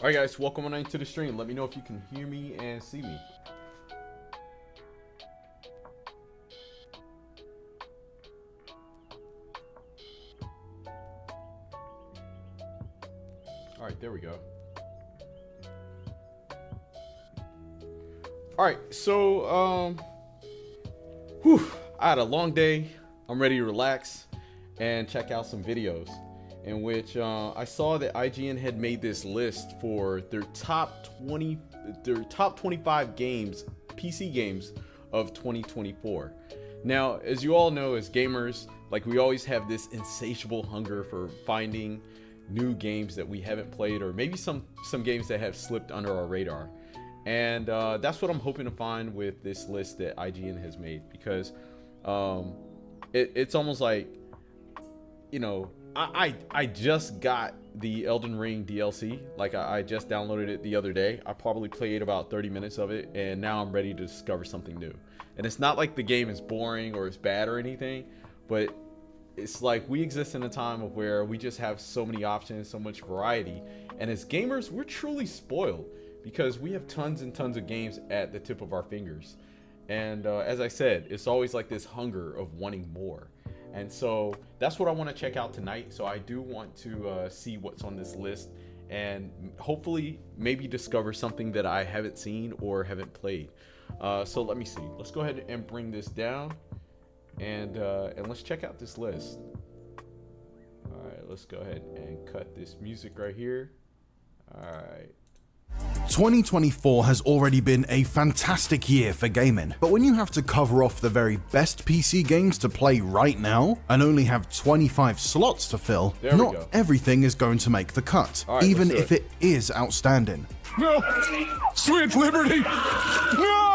Alright guys, welcome on into the stream. Let me know if you can hear me and see me. Alright, there we go. Alright, so I had a long day. I'm ready to relax and check out some videos. In which I saw that IGN had made this list for their top 25 games, PC games of 2024. Now, as you all know, as gamers, like we always have this insatiable hunger for finding new games that we haven't played, or maybe some games that have slipped under our radar. And that's what I'm hoping to find with this list that IGN has made, because it's almost like, you know, I just got the Elden Ring DLC. Like I just downloaded it the other day. I probably played about 30 minutes of it, and now I'm ready to discover something new. And it's not like the game is boring or it's bad or anything, but it's like we exist in a time of where we just have so many options, so much variety. And as gamers, we're truly spoiled because we have tons and tons of games at the tip of our fingers. And as I said, it's always like this hunger of wanting more. And so that's what I want to check out tonight. So I do want to see what's on this list and hopefully maybe discover something that I haven't seen or haven't played. So let me see. Let's go ahead and bring this down and let's check out this list. All right, let's go ahead and cut this music right here. All right. 2024 has already been a fantastic year for gaming, but when you have to cover off the very best PC games to play right now and only have 25 slots to fill, not everything is going to make the cut, even if it is outstanding. No! Sweet liberty! No!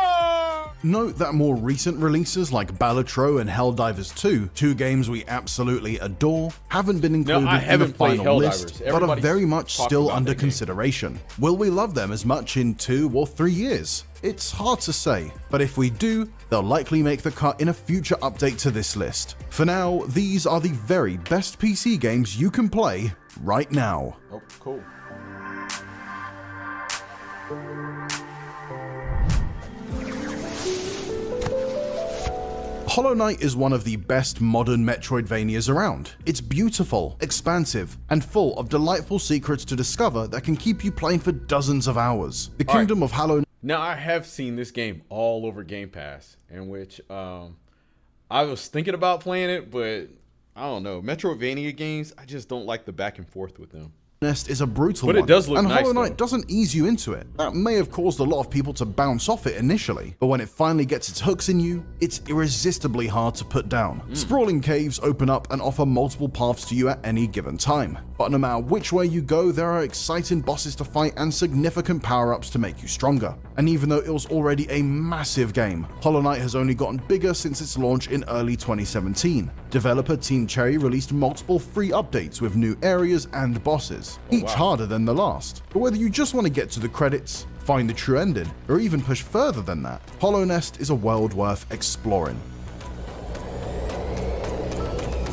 Note that more recent releases like Balatro and Helldivers 2, two games we absolutely adore, haven't been included in the final list, but are very much still under consideration. Will we love them as much in 2 or 3 years? It's hard to say, but if we do, they'll likely make the cut in a future update to this list. For now, these are the very best PC games you can play right now. Oh, cool. Hollow Knight is one of the best modern Metroidvanias around. It's beautiful, expansive, and full of delightful secrets to discover that can keep you playing for dozens of hours. The Kingdom of Hollow Knight. Now, I have seen this game all over Game Pass, in which I was thinking about playing it, but I don't know. Metroidvania games, I just don't like the back and forth with them. Is a brutal but one, it does look and nice, Hollow Knight though. doesn't ease you into it. That may have caused a lot of people to bounce off it initially, but when it finally gets its hooks in you, it's irresistibly hard to put down. Sprawling caves open up and offer multiple paths to you at any given time, but no matter which way you go, there are exciting bosses to fight and significant power-ups to make you stronger. And even though it was already a massive game, Hollow Knight has only gotten bigger since its launch in early 2017. Developer Team Cherry released multiple free updates with new areas and bosses, each harder than the last. But whether you just want to get to the credits, find the true ending, or even push further than that, Hollow Nest is a world worth exploring.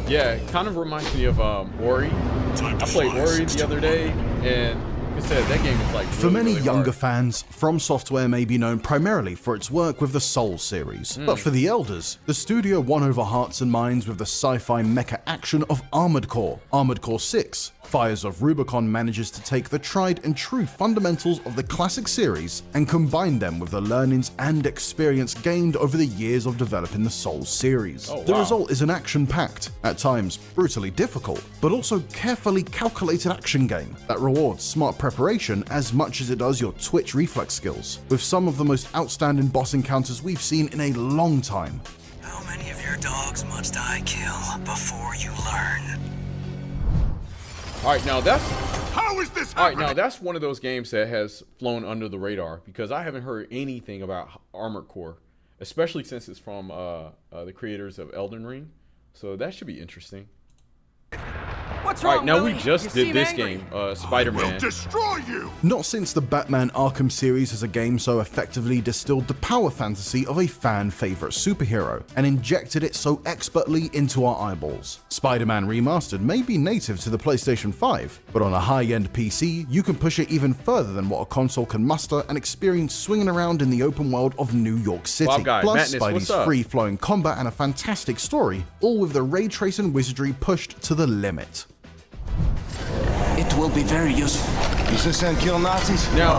Yeah, it kind of reminds me of Ori. I played Ori the other day, and like I said, that game is like really, For many really younger hard. fans, From Software may be known primarily for its work with the Souls series. But for the elders, the studio won over hearts and minds with the sci-fi mecha action of Armored Core. Armored Core 6, Fires of Rubicon manages to take the tried and true fundamentals of the classic series and combine them with the learnings and experience gained over the years of developing the Souls series. The result is an action-packed, at times brutally difficult, but also carefully calculated action game that rewards smart preparation as much as it does your twitch reflex skills, with some of the most outstanding boss encounters we've seen in a long time. How many of your dogs must I kill before you learn? All right, now that's How is this all right. happening? Now that's one of those games that has flown under the radar because I haven't heard anything about Armored Core, especially since it's from the creators of Elden Ring. So that should be interesting. What What's All wrong, right, now we Willie? just You did seem this angry. game, Will Spider-Man. destroy you! Not since the Batman Arkham series has a game so effectively distilled the power fantasy of a fan favorite superhero and injected it so expertly into our eyeballs. Spider-Man Remastered may be native to the PlayStation 5, but on a high-end PC, you can push it even further than what a console can muster and experience swinging around in the open world of New York City. Wow, guy, Plus Madness, what's Spidey's up? free-flowing combat and a fantastic story, all with the ray tracing wizardry pushed to the limit. It will be very useful. Does this end kill Nazis? Now,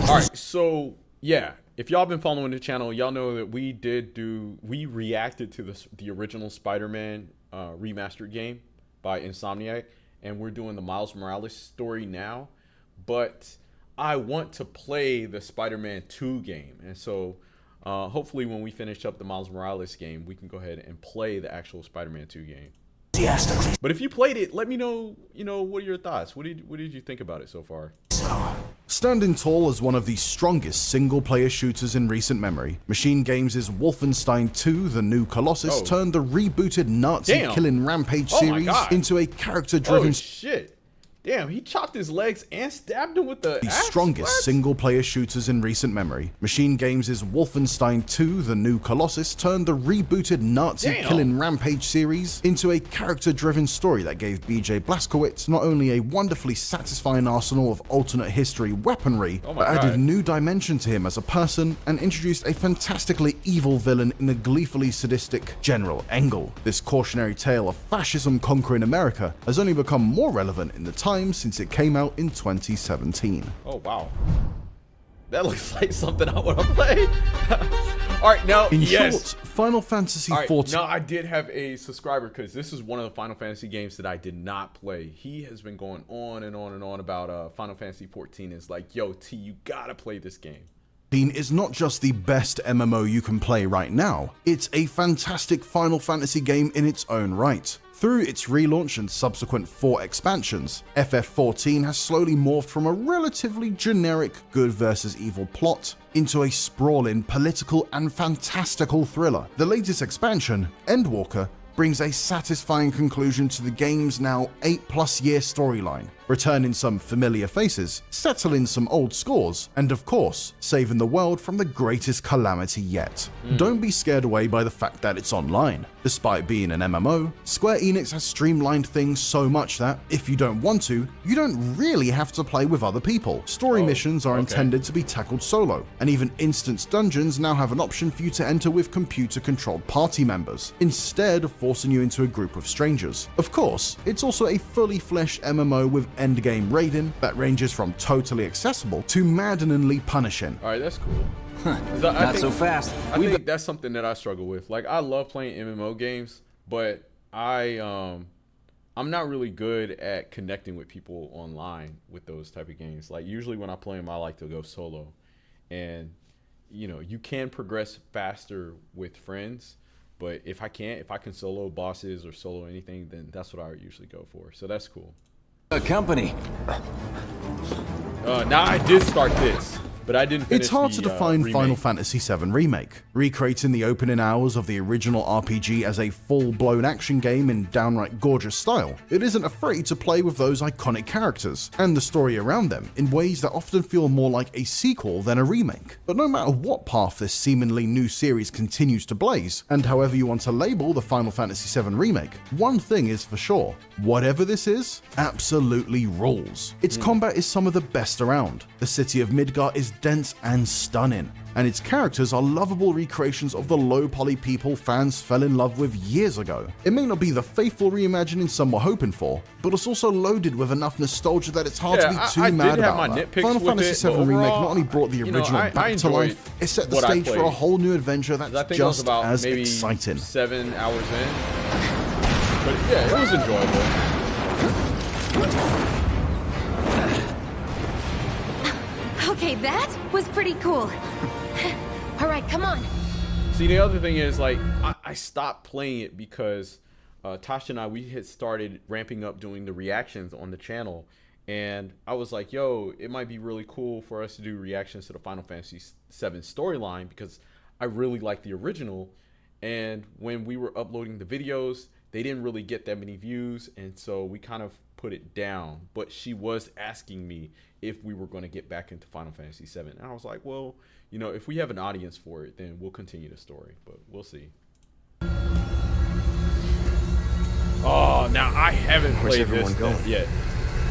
all right, so yeah, if y'all been following the channel, y'all know that we reacted to the original Spider-Man remastered game by Insomniac, and we're doing the Miles Morales story now, but I want to play the Spider-Man 2 game, and so hopefully when we finish up the Miles Morales game, we can go ahead and play the actual Spider-Man 2 game. Enthusiastically But if you played it, let me know, what are your thoughts? What did you think about it so far? so. Standing tall as one of the strongest single-player shooters in recent memory, Machine Games' Wolfenstein 2: The New Colossus Oh. turned the rebooted Nazi Damn. killing rampage Oh my series God. into a character-driven Oh shit! Damn, he chopped his legs and stabbed him with the the axe? strongest What? single-player shooters in recent memory. Machine Games' Wolfenstein 2: The New Colossus turned the rebooted Nazi Damn. killing rampage series into a character-driven story that gave BJ Blazkowicz not only a wonderfully satisfying arsenal of alternate history weaponry, Oh my but added God. new dimension to him as a person and introduced a fantastically evil villain in the gleefully sadistic General Engel. This cautionary tale of fascism conquering America has only become more relevant in the time since it came out in 2017. Oh wow, that looks like something I want to play. All right, now In yes. short, Final Fantasy All right, XIV. now I did have a subscriber because this is one of the Final Fantasy games that I did not play. He has been going on and on and on about Final Fantasy 14. It's like, yo, T, you gotta play this game. Is not just the best MMO you can play right now, it's a fantastic Final Fantasy game in its own right. Through its relaunch and subsequent 4 expansions, FF14 has slowly morphed from a relatively generic good versus evil plot into a sprawling political and fantastical thriller. The latest expansion, Endwalker, brings a satisfying conclusion to the game's now 8+ year storyline, returning some familiar faces, settling some old scores, and of course, saving the world from the greatest calamity yet. Don't be scared away by the fact that it's online. Despite being an MMO, Square Enix has streamlined things so much that, if you don't want to, you don't really have to play with other people. Story missions are intended to be tackled solo, and even instance dungeons now have an option for you to enter with computer-controlled party members, instead of forcing you into a group of strangers. Of course, it's also a fully fleshed MMO with endgame raiding that ranges from totally accessible to maddeningly punishing. All right, that's cool. 'Cause I Not think- so fast. I think that's something that I struggle with. Like, I love playing MMO games, but I'm not really good at connecting with people online with those type of games. Like, usually when I play them, I like to go solo, and you can progress faster with friends. But if I can solo bosses or solo anything, then that's what I usually go for. So that's cool. A company. Now I did start this, but I didn't finish It's hard the, to define remake. Final Fantasy VII Remake. Recreating the opening hours of the original RPG as a full-blown action game in downright gorgeous style, it isn't afraid to play with those iconic characters and the story around them in ways that often feel more like a sequel than a remake. But no matter what path this seemingly new series continues to blaze, and however you want to label the Final Fantasy VII Remake, one thing is for sure: whatever this is, absolutely rules. Its combat is some of the best around. The city of Midgar is dense and stunning, and its characters are lovable recreations of the low-poly people fans fell in love with years ago. It may not be the faithful reimagining some were hoping for, but it's also loaded with enough nostalgia that it's hard to be too I mad did have about my that. nitpicks Final with Fantasy it, VII but Remake overall, not only brought the original I back to enjoyed life, it set the what I stage for a played. whole new adventure 'Cause I that's think I was just about as maybe exciting. 7 hours in, but yeah, it was enjoyable. Okay, that was pretty cool. All right, come on. See, the other thing is, like, I stopped playing it because Tasha and we had started ramping up doing the reactions on the channel, and I was like, yo, it might be really cool for us to do reactions to the Final Fantasy VII storyline because I really like the original. And when we were uploading the videos, they didn't really get that many views, and so we kind of put it down. But she was asking me if we were going to get back into Final Fantasy VII, and I was like, well, you know, if we have an audience for it, then we'll continue the story, but we'll see. Oh, now I haven't played this yet.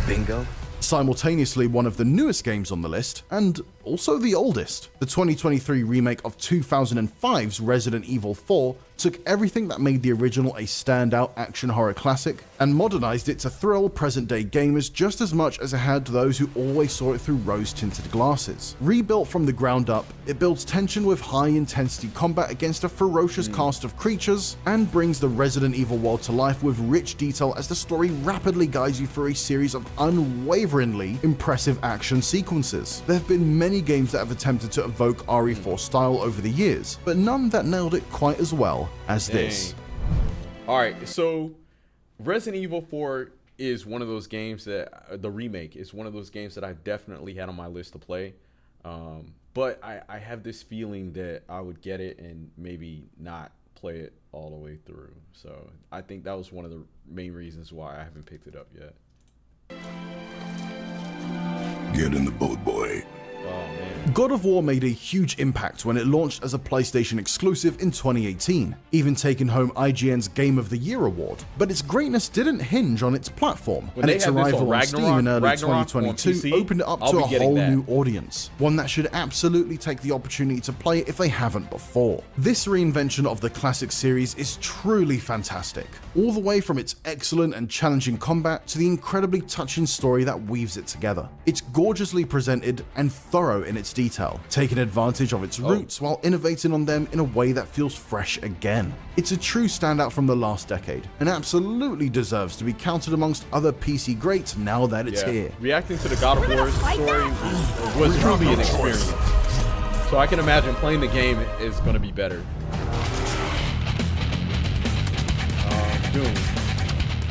Bingo. Simultaneously one of the newest games on the list, and also the oldest. The 2023 remake of 2005's Resident Evil 4 took everything that made the original a standout action horror classic and modernized it to thrill present-day gamers just as much as it had those who always saw it through rose-tinted glasses. Rebuilt from the ground up, it builds tension with high-intensity combat against a ferocious cast of creatures, and brings the Resident Evil world to life with rich detail as the story rapidly guides you through a series of unwaveringly impressive action sequences. There have been many games that have attempted to evoke RE4 style over the years, but none that nailed it quite as well as this. All right, so Resident Evil 4 is one of those games that the remake is one of those games that I definitely had on my list to play. But I have this feeling that I would get it and maybe not play it all the way through. So I think that was one of the main reasons why I haven't picked it up yet. Get in the boat, boy. Oh, man. God of War made a huge impact when it launched as a PlayStation exclusive in 2018, even taking home IGN's Game of the Year award. But its greatness didn't hinge on its platform, and its arrival on Steam in early 2022 opened it up to a whole new audience, one that should absolutely take the opportunity to play it if they haven't before. This reinvention of the classic series is truly fantastic, all the way from its excellent and challenging combat to the incredibly touching story that weaves it together. It's gorgeously presented and thorough in its detail, taking advantage of its roots while innovating on them in a way that feels fresh again. It's a true standout from the last decade, and absolutely deserves to be counted amongst other PC greats now that it's here. Reacting to the God of War story was truly an experience. So I can imagine playing the game is going to be better. Doom.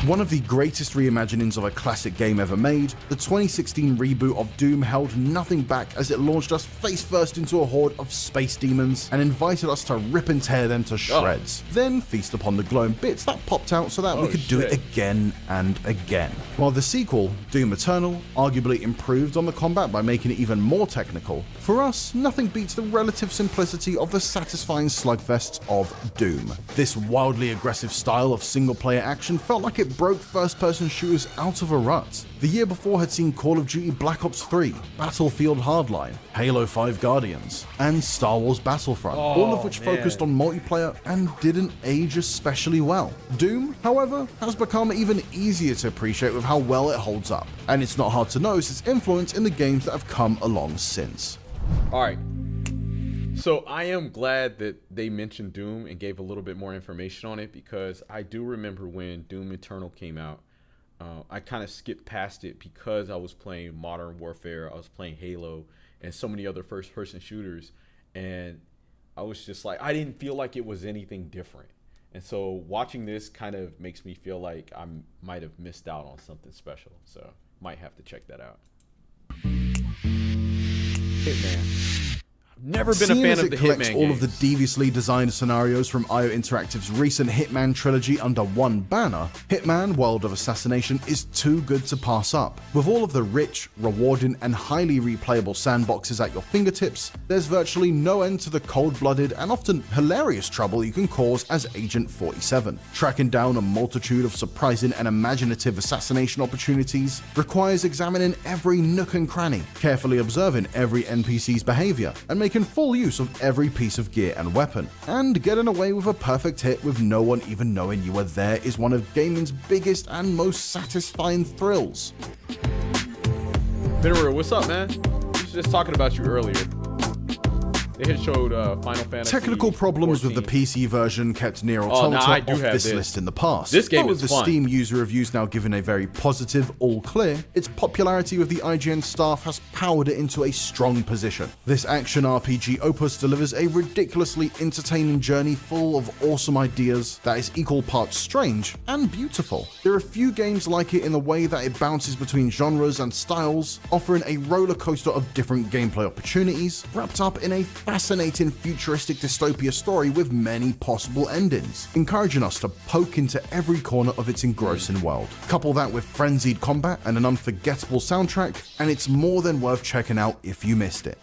One of the greatest reimaginings of a classic game ever made, the 2016 reboot of Doom held nothing back as it launched us face first into a horde of space demons and invited us to rip and tear them to shreds. Then feast upon the glowing bits that popped out so that we could do it again and again. While the sequel, Doom Eternal, arguably improved on the combat by making it even more technical, for us, nothing beats the relative simplicity of the satisfying slugfests of Doom. This wildly aggressive style of single-player action felt like it broke first-person shooters out of a rut. The year before had seen Call of Duty Black Ops 3, Battlefield Hardline, Halo 5 Guardians, and Star Wars Battlefront, all of which focused on multiplayer and didn't age especially well. Doom, however, has become even easier to appreciate with how well it holds up, and it's not hard to notice its influence in the games that have come along since. Alright, so I am glad that they mentioned Doom and gave a little bit more information on it, because I do remember when Doom Eternal came out, I kind of skipped past it because I was playing Modern Warfare, I was playing Halo, and so many other first-person shooters, and I was just like, I didn't feel like it was anything different. And so watching this kind of makes me feel like I might have missed out on something special, so might have to check that out. Hitman. I've never been a fan of the Hitman all of the deviously designed scenarios from IO Interactive's recent Hitman trilogy under one banner, Hitman World of Assassination is too good to pass up. With all of the rich, rewarding, and highly replayable sandboxes at your fingertips, there's virtually no end to the cold-blooded and often hilarious trouble you can cause as Agent 47. Tracking down a multitude of surprising and imaginative assassination opportunities requires examining every nook and cranny, carefully observing every NPC's behavior, and making full use of every piece of gear and weapon. And getting away with a perfect hit with no one even knowing you were there is one of gaming's biggest and most satisfying thrills. Benner, what's up, man? I was just talking about you earlier. They had showed Final Fantasy. Technical problems 14. with the PC version kept Nier Automata off this list in the past. This game but with is the fun. Steam user reviews now giving a very positive all clear, its popularity with the IGN staff has powered it into a strong position. This action RPG opus delivers a ridiculously entertaining journey full of awesome ideas that is equal parts strange and beautiful. There are few games like it in the way that it bounces between genres and styles, offering a roller coaster of different gameplay opportunities, wrapped up in a fascinating futuristic dystopia story with many possible endings, encouraging us to poke into every corner of its engrossing world. Couple that with frenzied combat and an unforgettable soundtrack, and it's more than worth checking out if you missed it.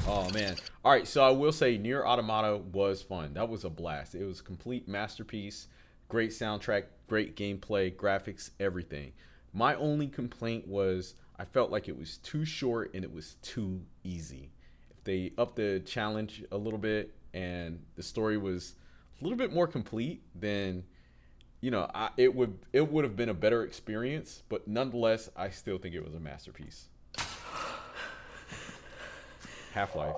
Oh man. All right, so I will say Nier Automata was fun. That was a blast. It was a complete masterpiece. Great soundtrack, great gameplay, graphics, everything. My only complaint was I felt like it was too short and it was too easy. If they upped the challenge a little bit and the story was a little bit more complete, then it would have been a better experience. But nonetheless, I still think it was a masterpiece. Half-Life.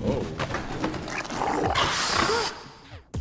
Oh.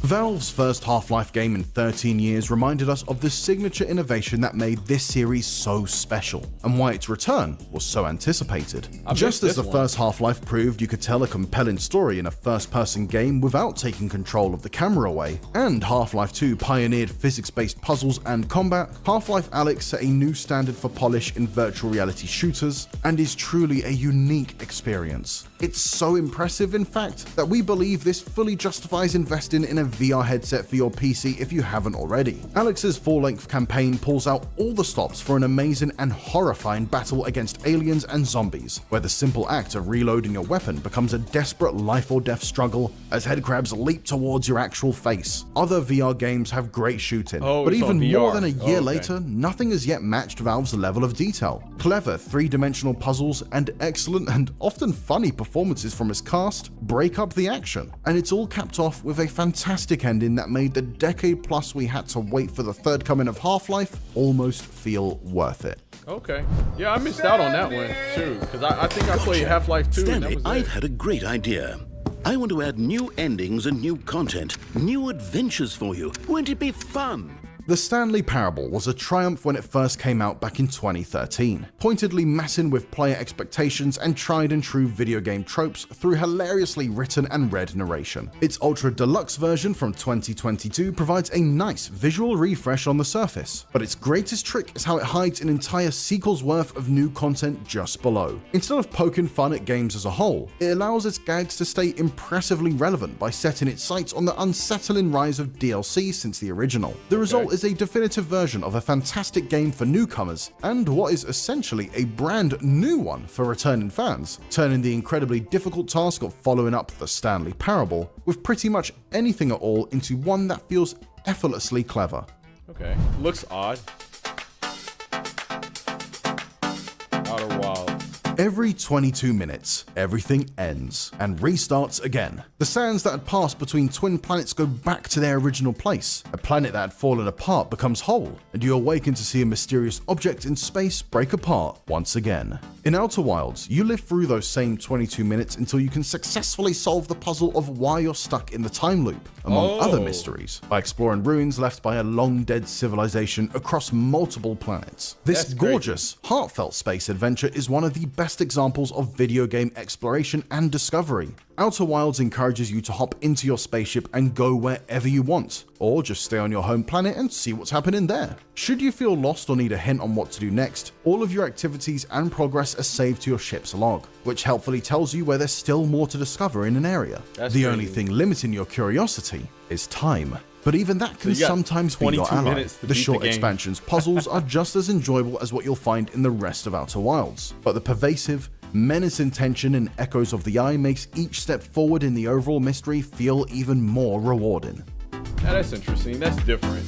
Valve's first Half-Life game in 13 years reminded us of the signature innovation that made this series so special, and why its return was so anticipated. Just as the first Half-Life proved you could tell a compelling story in a first-person game without taking control of the camera away, and Half-Life 2 pioneered physics-based puzzles and combat, Half-Life Alyx set a new standard for polish in virtual reality shooters, and is truly a unique experience. It's so impressive, in fact, that we believe this fully justifies investing in a VR headset for your PC if you haven't already. Alyx's full-length campaign pulls out all the stops for an amazing and horrifying battle against aliens and zombies, where the simple act of reloading your weapon becomes a desperate life-or-death struggle as headcrabs leap towards your actual face. Other VR games have great shooting, but even more than a year later, nothing has yet matched Valve's level of detail. Clever three-dimensional puzzles and excellent and often funny performances from its cast break up the action, and it's all capped off with a fantastic ending that made the decade plus we had to wait for the third coming of Half-Life almost feel worth it. Okay. Yeah, I missed out on that one too, because I think I played Half-Life 2 and that Stanley, was it. I've had a great idea. I want to add new endings and new content, new adventures for you. Won't it be fun? The Stanley Parable was a triumph when it first came out back in 2013, pointedly messing with player expectations and tried and true video game tropes through hilariously written and read narration. Its Ultra Deluxe version from 2022 provides a nice visual refresh on the surface, but its greatest trick is how it hides an entire sequel's worth of new content just below. Instead of poking fun at games as a whole, it allows its gags to stay impressively relevant by setting its sights on the unsettling rise of DLC since the original. The result is a definitive version of a fantastic game for newcomers, and what is essentially a brand new one for returning fans, turning the incredibly difficult task of following up the Stanley Parable with pretty much anything at all into one that feels effortlessly clever. Okay. Looks odd. Outer Wilds. Every 22 minutes, everything ends and restarts again. The sands that had passed between twin planets go back to their original place. A planet that had fallen apart becomes whole, and you awaken to see a mysterious object in space break apart once again. In Outer Wilds, you live through those same 22 minutes until you can successfully solve the puzzle of why you're stuck in the time loop, among other mysteries, by exploring ruins left by a long-dead civilization across multiple planets. This gorgeous, heartfelt space adventure is one of the best examples of video game exploration and discovery. Outer Wilds encourages you to hop into your spaceship and go wherever you want, or just stay on your home planet and see what's happening there. Should you feel lost or need a hint on what to do next, all of your activities and progress are saved to your ship's log, which helpfully tells you where there's still more to discover in an area. The only thing limiting your curiosity is time. But even that can sometimes be your ally. The short expansions puzzles are just as enjoyable as what you'll find in the rest of Outer Wilds, but the pervasive, menacing tension and echoes of the eye makes each step forward in the overall mystery feel even more rewarding. Now that's interesting. That's different.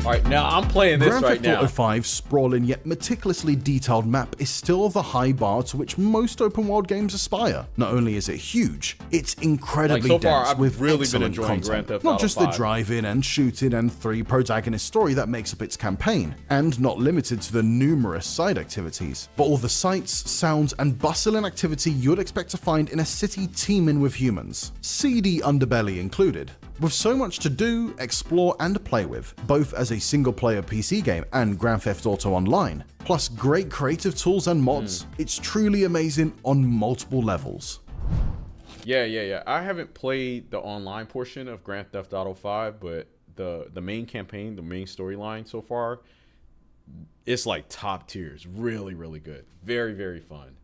Alright, now I'm playing this right now. Grand Theft Auto 5's sprawling yet meticulously detailed map is still the high bar to which most open world games aspire. Not only is it huge, it's incredibly dense with excellent content. Not just the driving and shooting and three-protagonist story that makes up its campaign, and not limited to the numerous side activities, but all the sights, sounds, and bustling activity you'd expect to find in a city teeming with humans, seedy underbelly included. With so much to do, explore, and play with, both as a single-player PC game and Grand Theft Auto Online, plus great creative tools and mods, it's truly amazing on multiple levels. Yeah. I haven't played the online portion of Grand Theft Auto 5, but the main campaign, the main storyline so far, it's like top tier. It's really, really good. Very, very fun.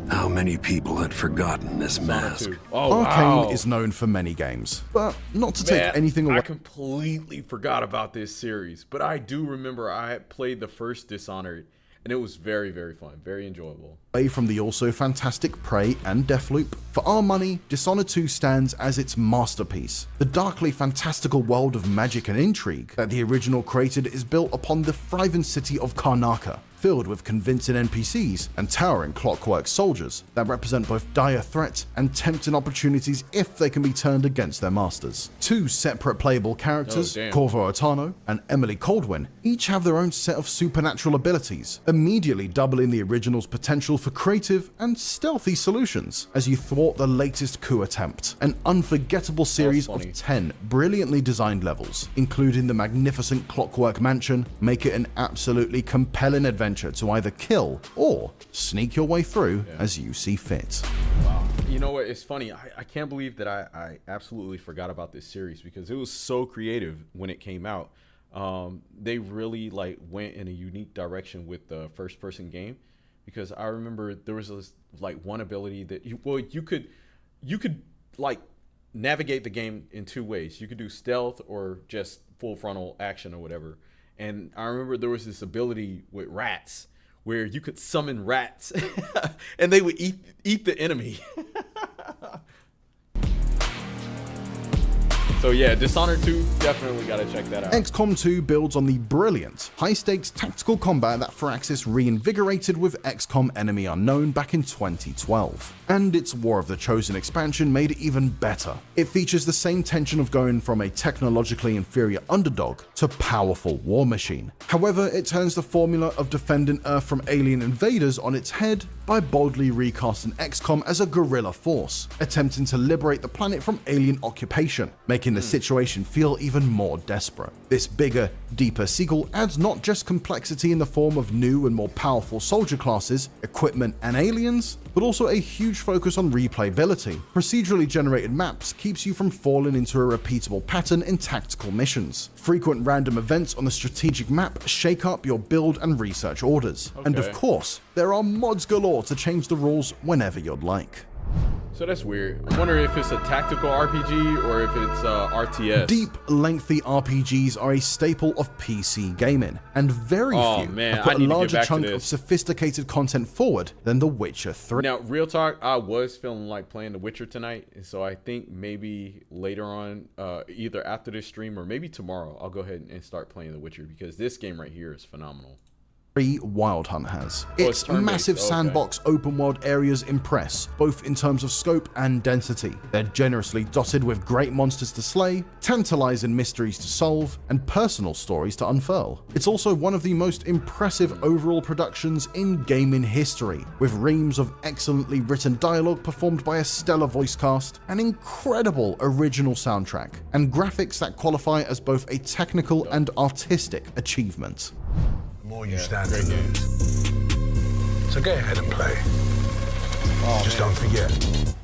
How many people had forgotten this mask? Oh, Arcane wow. is known for many games, but not to Man, take anything away. I completely forgot about this series, but I do remember I had played the first Dishonored, and it was very, very fun, very enjoyable. Away from the also fantastic Prey and Deathloop, for our money, Dishonored 2 stands as its masterpiece. The darkly fantastical world of magic and intrigue that the original created is built upon the thriving city of Karnaca, filled with convincing NPCs and towering clockwork soldiers that represent both dire threats and tempting opportunities if they can be turned against their masters. Two separate playable characters, Corvo Otano and Emily Coldwin, each have their own set of supernatural abilities, immediately doubling the original's potential for creative and stealthy solutions as you thwart the latest coup attempt. An unforgettable series of 10 brilliantly designed levels, including the magnificent Clockwork Mansion, make it an absolutely compelling adventure to either kill or sneak your way through as you see fit. Wow. You know what? It's funny. I can't believe that I absolutely forgot about this series because it was so creative when it came out. They really like went in a unique direction with the first person game, because I remember there was this, like, one ability that you could like navigate the game in two ways. You could do stealth or just full frontal action or whatever. And I remember there was this ability with rats where you could summon rats and they would eat the enemy. So yeah, Dishonored 2, definitely gotta check that out. XCOM 2 builds on the brilliant, high-stakes tactical combat that Firaxis reinvigorated with XCOM Enemy Unknown back in 2012. And its War of the Chosen expansion made it even better. It features the same tension of going from a technologically inferior underdog to powerful war machine. However, it turns the formula of defending Earth from alien invaders on its head by boldly recasting XCOM as a guerrilla force, attempting to liberate the planet from alien occupation, making the situation feel even more desperate. This bigger, deeper sequel adds not just complexity in the form of new and more powerful soldier classes, equipment, and aliens, but also a huge focus on replayability. Procedurally generated maps keeps you from falling into a repeatable pattern in tactical missions. Frequent random events on the strategic map shake up your build and research orders. And of course, there are mods galore to change the rules whenever you'd like. So that's weird. I wonder if it's a tactical RPG or if it's RTS. Deep, lengthy RPGs are a staple of PC gaming, and very few have put a larger chunk of sophisticated content forward than The Witcher 3. Now, real talk, I was feeling like playing The Witcher tonight, and so I think maybe later on, either after this stream or maybe tomorrow, I'll go ahead and start playing The Witcher, because this game right here is phenomenal. Wild Hunt has. Its massive sandbox open world areas impress, both in terms of scope and density. They're generously dotted with great monsters to slay, tantalizing mysteries to solve, and personal stories to unfurl. It's also one of the most impressive overall productions in gaming history, with reams of excellently written dialogue performed by a stellar voice cast, an incredible original soundtrack, and graphics that qualify as both a technical and artistic achievement. The more you stand to lose. So go ahead and play. Just don't forget.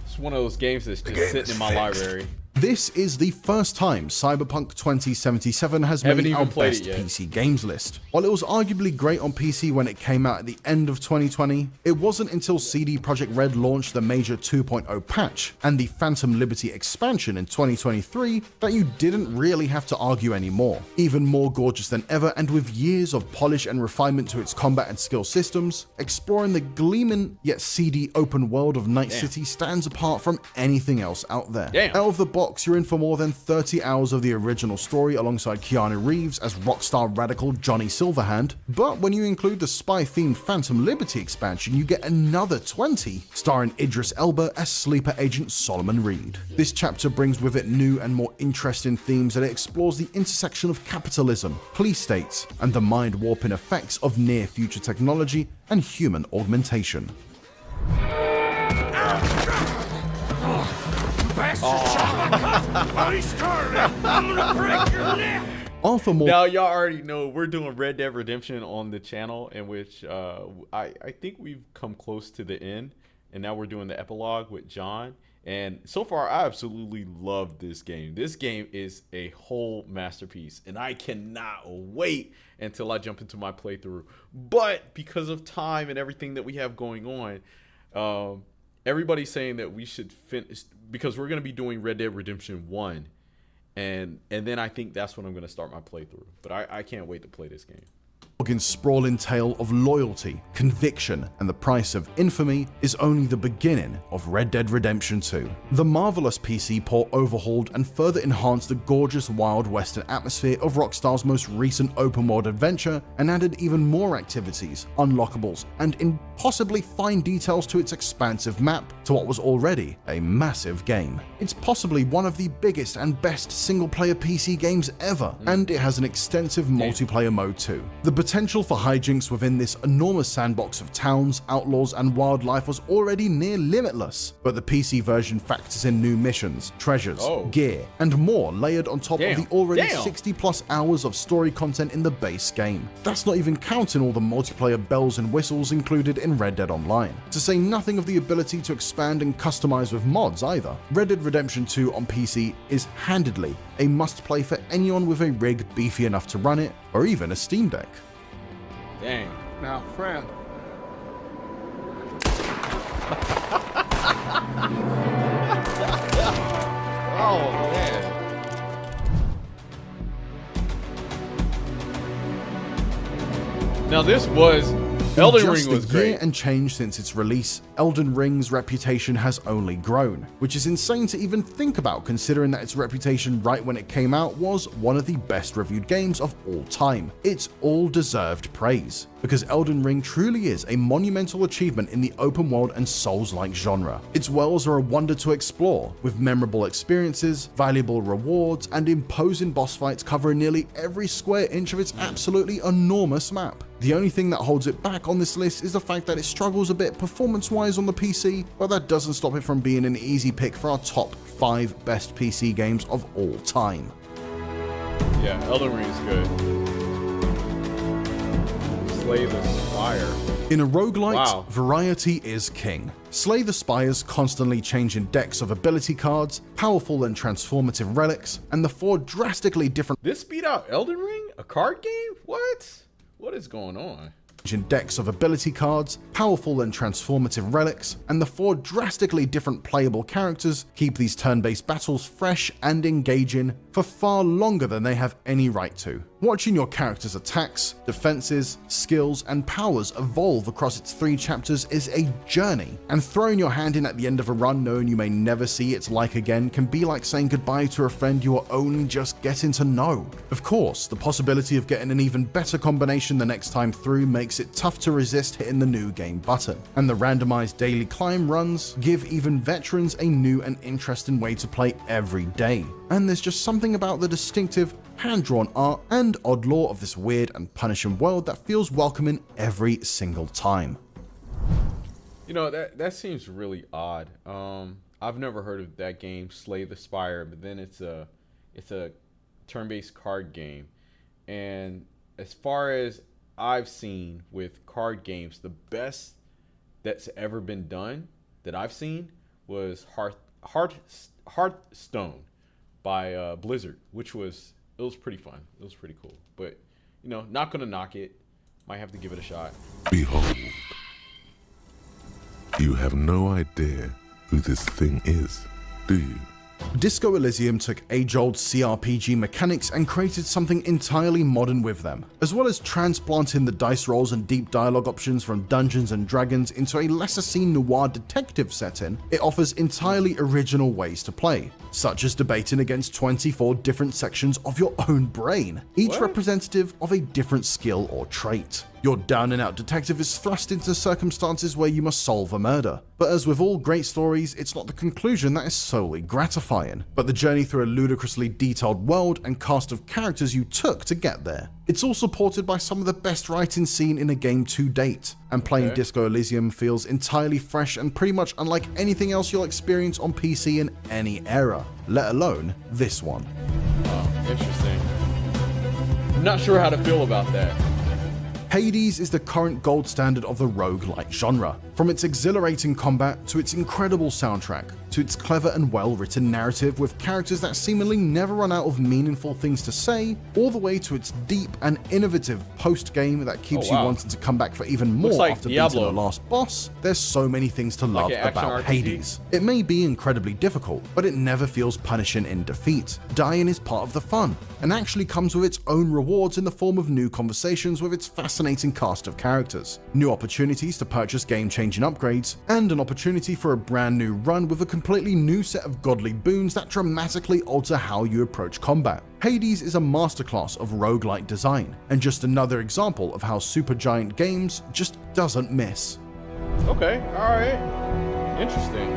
It's one of those games that's just sitting in my library. This is the first time Cyberpunk 2077 has made our best PC games list. While it was arguably great on PC when it came out at the end of 2020, it wasn't until CD Projekt Red launched the major 2.0 patch and the Phantom Liberty expansion in 2023 that you didn't really have to argue anymore. Even more gorgeous than ever, and with years of polish and refinement to its combat and skill systems, exploring the gleaming yet seedy open world of Night City stands apart from anything else out there. Out of the box, you're in for more than 30 hours of the original story alongside Keanu Reeves as rockstar radical Johnny Silverhand, but when you include the spy-themed Phantom Liberty expansion, you get another 20, starring Idris Elba as sleeper agent Solomon Reed. This chapter brings with it new and more interesting themes that it explores the intersection of capitalism, police states, and the mind-warping effects of near-future technology and human augmentation. Arthur Morgan. Now y'all already know we're doing Red Dead Redemption on the channel, in which I think we've come close to the end, and now we're doing the epilogue with John. And so far, I absolutely love this game. This game is a whole masterpiece, and I cannot wait until I jump into my playthrough. But because of time and everything that we have going on, Everybody's saying that we should finish because we're gonna be doing Red Dead Redemption 1, and then I think that's when I'm gonna start my playthrough. But I can't wait to play this game. Sprawling tale of loyalty, conviction, and the price of infamy is only the beginning of Red Dead Redemption 2. The marvelous PC port overhauled and further enhanced the gorgeous wild western atmosphere of Rockstar's most recent open world adventure and added even more activities, unlockables, and impossibly fine details to its expansive map to what was already a massive game. It's possibly one of the biggest and best single-player PC games ever, and it has an extensive multiplayer mode too. The potential for hijinks within this enormous sandbox of towns, outlaws, and wildlife was already near limitless, but the PC version factors in new missions, treasures, gear, and more layered on top of the already 60 plus hours of story content in the base game. That's not even counting all the multiplayer bells and whistles included in Red Dead Online, to say nothing of the ability to expand and customize with mods either. Red Dead Redemption 2 on PC is handedly a must-play for anyone with a rig beefy enough to run it, or even a Steam Deck. Dang. Now, friend. Oh, man. Now this was Elden Ring was great. Year and change since its release, Elden Ring's reputation has only grown, which is insane to even think about considering that its reputation right when it came out was one of the best reviewed games of all time. It's all deserved praise, because Elden Ring truly is a monumental achievement in the open world and Souls-like genre. Its worlds are a wonder to explore, with memorable experiences, valuable rewards, and imposing boss fights covering nearly every square inch of its absolutely enormous map. The only thing that holds it back on this list is the fact that it struggles a bit performance-wise on the PC, but that doesn't stop it from being an easy pick for our top 5 best PC games of all time. Yeah, Elden Ring is good. Slay the Spire. In a roguelite, Wow. variety is king. Slay the Spire's constantly changing decks of ability cards, powerful and transformative relics, and the 4 drastically different This beat out Elden Ring? A card game? What? What is going on? decks of ability cards, powerful and transformative relics, and the 4 drastically different playable characters keep these turn-based battles fresh and engaging for far longer than they have any right to. Watching your character's attacks, defenses, skills, and powers evolve across its 3 chapters is a journey, and throwing your hand in at the end of a run knowing you may never see its like again can be like saying goodbye to a friend you are only just getting to know. Of course, the possibility of getting an even better combination the next time through makes it tough to resist hitting the new game button, and the randomized daily climb runs give even veterans a new and interesting way to play every day. And there's just something about the distinctive, hand-drawn art and odd lore of this weird and punishing world that feels welcoming every single time. You know, that seems really odd. I've never heard of that game, Slay the Spire, but then it's a turn-based card game. And as far as I've seen with card games, the best that's ever been done that I've seen was Hearthstone by Blizzard, which was pretty fun. It was pretty cool. But, you know, not gonna knock it. Might have to give it a shot. Behold, you have no idea who this thing is, do you? Disco Elysium took age-old CRPG mechanics and created something entirely modern with them. As well as transplanting the dice rolls and deep dialogue options from Dungeons & Dragons into a lesser-seen noir detective setting, it offers entirely original ways to play, such as debating against 24 different sections of your own brain, each representative of a different skill or trait. Your down-and-out detective is thrust into circumstances where you must solve a murder. But as with all great stories, it's not the conclusion that is solely gratifying, but the journey through a ludicrously detailed world and cast of characters you took to get there. It's all supported by some of the best writing seen in a game to date, and playing Disco Elysium feels entirely fresh and pretty much unlike anything else you'll experience on PC in any era, let alone this one. Interesting. I'm not sure how to feel about that. Hades is the current gold standard of the roguelike genre, From its exhilarating combat, to its incredible soundtrack, to its clever and well-written narrative with characters that seemingly never run out of meaningful things to say, all the way to its deep and innovative post-game that keeps you wanting to come back for even more like after Diablo. beating the last boss, there's so many things to love an action about RPG? Hades. It may be incredibly difficult, but it never feels punishing in defeat. Dying is part of the fun, and actually comes with its own rewards in the form of new conversations with its fascinating cast of characters, new opportunities to purchase game-changing upgrades, and an opportunity for a brand new run with a completely new set of godly boons that dramatically alter how you approach combat. Hades is a masterclass of roguelike design, and just another example of how Supergiant Games just doesn't miss. Okay, alright. Interesting.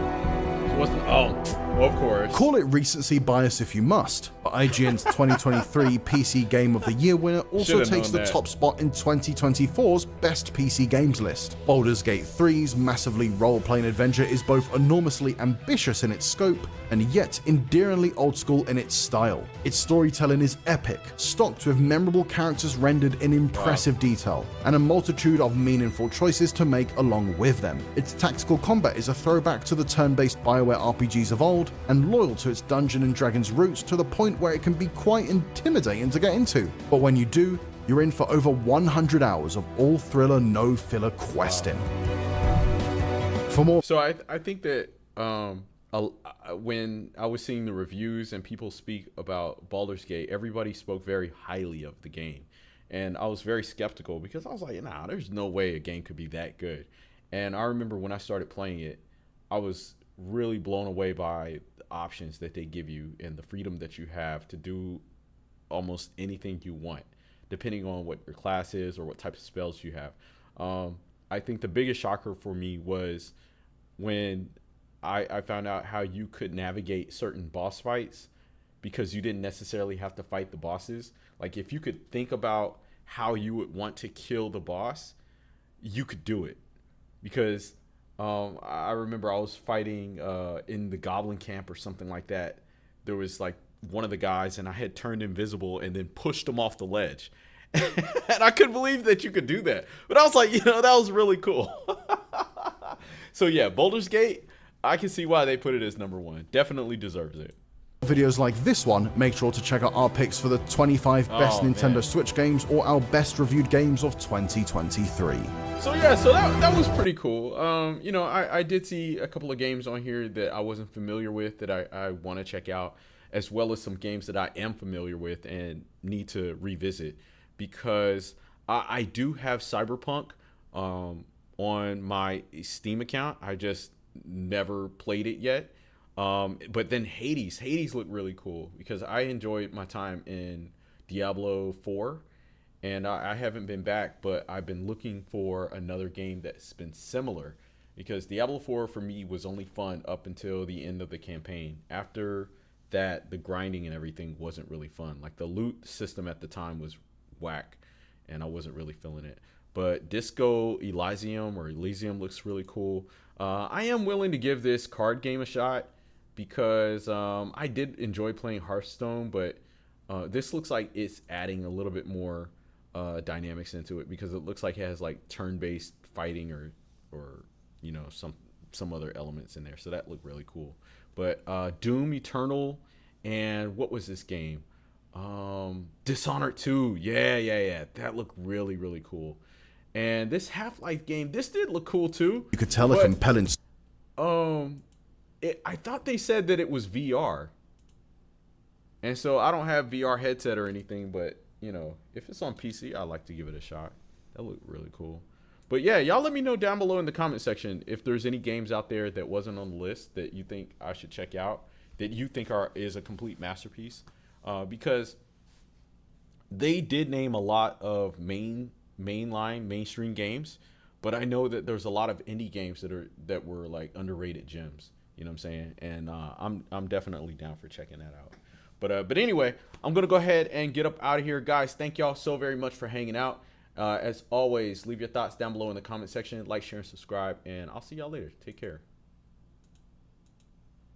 So what's the... Oh, of course. Call it recency bias if you must, but IGN's 2023 PC Game of the Year winner also Should've takes the known that. top spot in 2024's Best PC Games list. Baldur's Gate 3's massively role-playing adventure is both enormously ambitious in its scope and yet endearingly old school in its style. Its storytelling is epic, stocked with memorable characters rendered in impressive detail, and a multitude of meaningful choices to make along with them. Its tactical combat is a throwback to the turn-based BioWare RPGs of old, and loyal to its Dungeons & Dragons roots to the point where it can be quite intimidating to get into. But when you do, you're in for over 100 hours of all thriller, no filler questing. For more... So I think that when I was seeing the reviews and people speak about Baldur's Gate, everybody spoke very highly of the game. And I was very skeptical because I was like, nah, there's no way a game could be that good. And I remember when I started playing it, I was really blown away by the options that they give you and the freedom that you have to do almost anything you want, depending on what your class is or what type of spells you have. I think the biggest shocker for me was when I found out how you could navigate certain boss fights because you didn't necessarily have to fight the bosses. Like if you could think about how you would want to kill the boss, you could do it. Because I remember I was fighting in the goblin camp or something like that. There was like one of the guys and I had turned invisible and then pushed him off the ledge. And I couldn't believe that you could do that. But I was like, that was really cool. So yeah, Baldur's Gate, I can see why they put it as #1. Definitely deserves it. Videos like this one, make sure to check out our picks for the 25 best Nintendo Switch games or our best reviewed games of 2023. So yeah, so that was pretty cool. I did see a couple of games on here that I wasn't familiar with that I want to check out, as well as some games that I am familiar with and need to revisit, because I do have Cyberpunk on my Steam account. I just never played it yet. But then Hades looked really cool because I enjoyed my time in Diablo 4, and I haven't been back, but I've been looking for another game that's been similar, because Diablo 4 for me was only fun up until the end of the campaign. After that, the grinding and everything wasn't really fun. Like the loot system at the time was whack, and I wasn't really feeling it. But Disco Elysium looks really cool. I am willing to give this card game a shot, because I did enjoy playing Hearthstone, but this looks like it's adding a little bit more dynamics into it, because it looks like it has like turn-based fighting or some other elements in there. So that looked really cool. But Doom Eternal, and what was this game? Dishonored 2. Yeah. That looked really, really cool. And this Half-Life game, this did look cool too. You could tell a compelling... I thought they said that it was VR. And so I don't have VR headset or anything, but if it's on PC, I'd like to give it a shot. That looked really cool. But yeah, y'all let me know down below in the comment section if there's any games out there that wasn't on the list that you think I should check out, that you think is a complete masterpiece. Because they did name a lot of mainstream games, but I know that there's a lot of indie games that were like underrated gems. You know what I'm saying? And I'm definitely down for checking that out. But anyway, I'm gonna go ahead and get up out of here, guys. Thank y'all so very much for hanging out. As always, leave your thoughts down below in the comment section. Like, share, and subscribe, and I'll see y'all later. Take care.